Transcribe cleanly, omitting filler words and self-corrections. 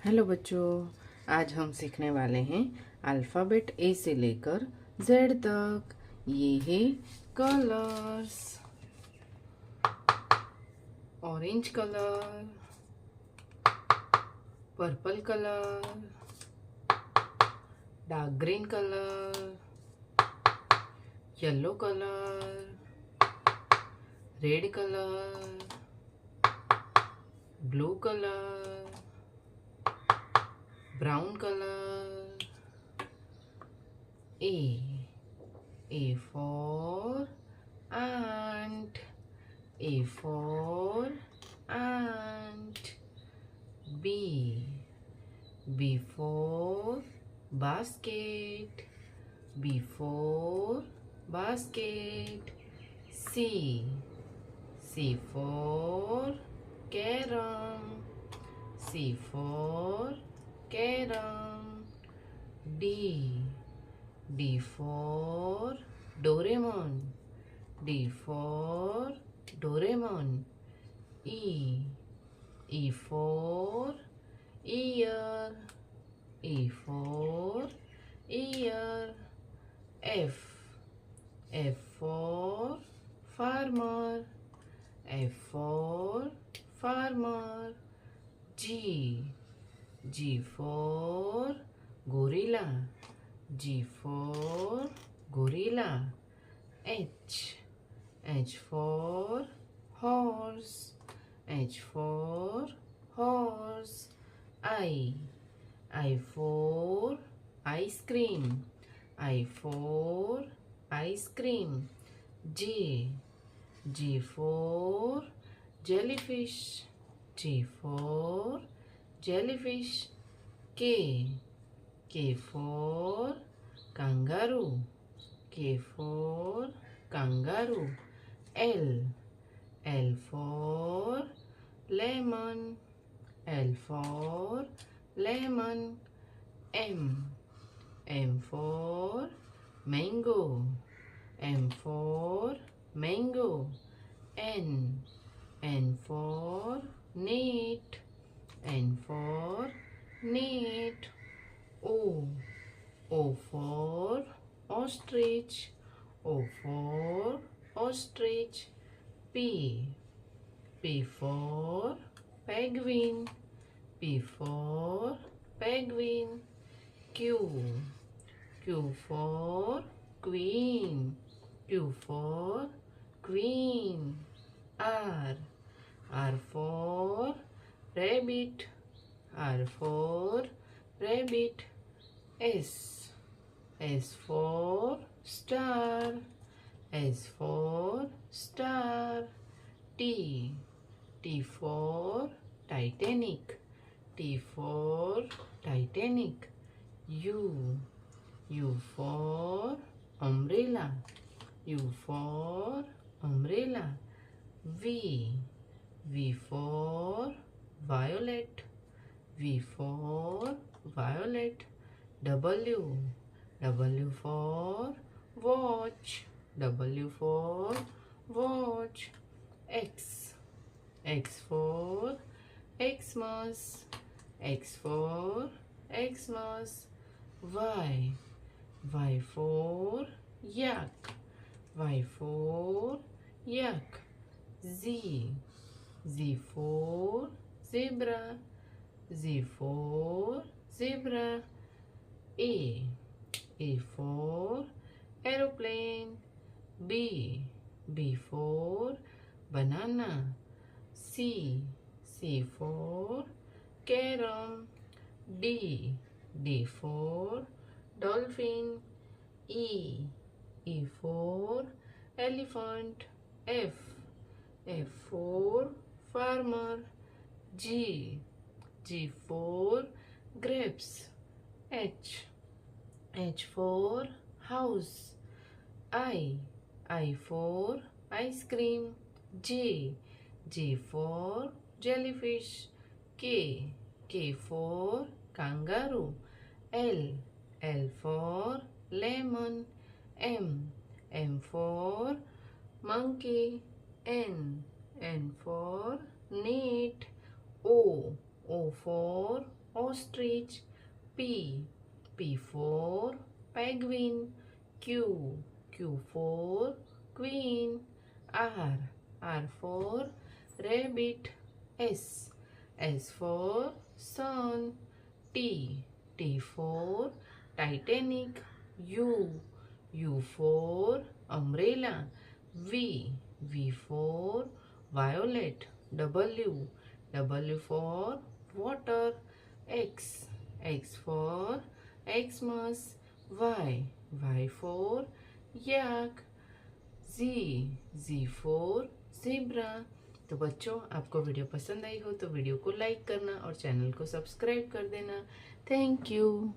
Hello बच्चों, आज हम सीखने वाले हैं अल्फ़ाबेट ए से लेकर जेड तक। ये है colours. Orange colour, purple colour, dark green colour, yellow colour, red colour, blue colour, brown color. A for ant. A for ant. B for basket. B for basket. C for carom. C for carom. D for Doraemon. D for Doraemon. E for ear. E for ear. F for farmer. F for farmer. G for gorilla. G for gorilla. H for horse. H for horse. I for ice cream. I for ice cream. G for jellyfish. G for jellyfish. K for kangaroo. K for kangaroo. L for lemon. L for lemon. M for mango. M for mango. N for net. N for net. O for ostrich. O for ostrich. P for penguin. P for penguin. Q for queen. Q for queen. R for rabbit. R for rabbit. S for star. S for star. T for Titanic. T for Titanic. U for umbrella. U for umbrella. V for violet. V for violet. W for watch. W for watch. X for Xmas. X for Xmas. Y for yak. Y for yak. Z for zebra. Z for zebra. A for aeroplane. B for banana. C for carom. D for dolphin. E for elephant. F for farmer. G for grapes. H for house. I for ice cream. J for jellyfish. K for kangaroo. L for lemon. M for monkey. N for net. O for ostrich. P for penguin. Q for queen. R for rabbit. S for sun. T for Titanic. U for umbrella. V for violet. W for water. X for Xmas. Y for yak. Z for zebra. तो बच्चों, आपको video पसंद आई हो तो video को like करना और channel को सब्सक्राइब कर देना। Thank you.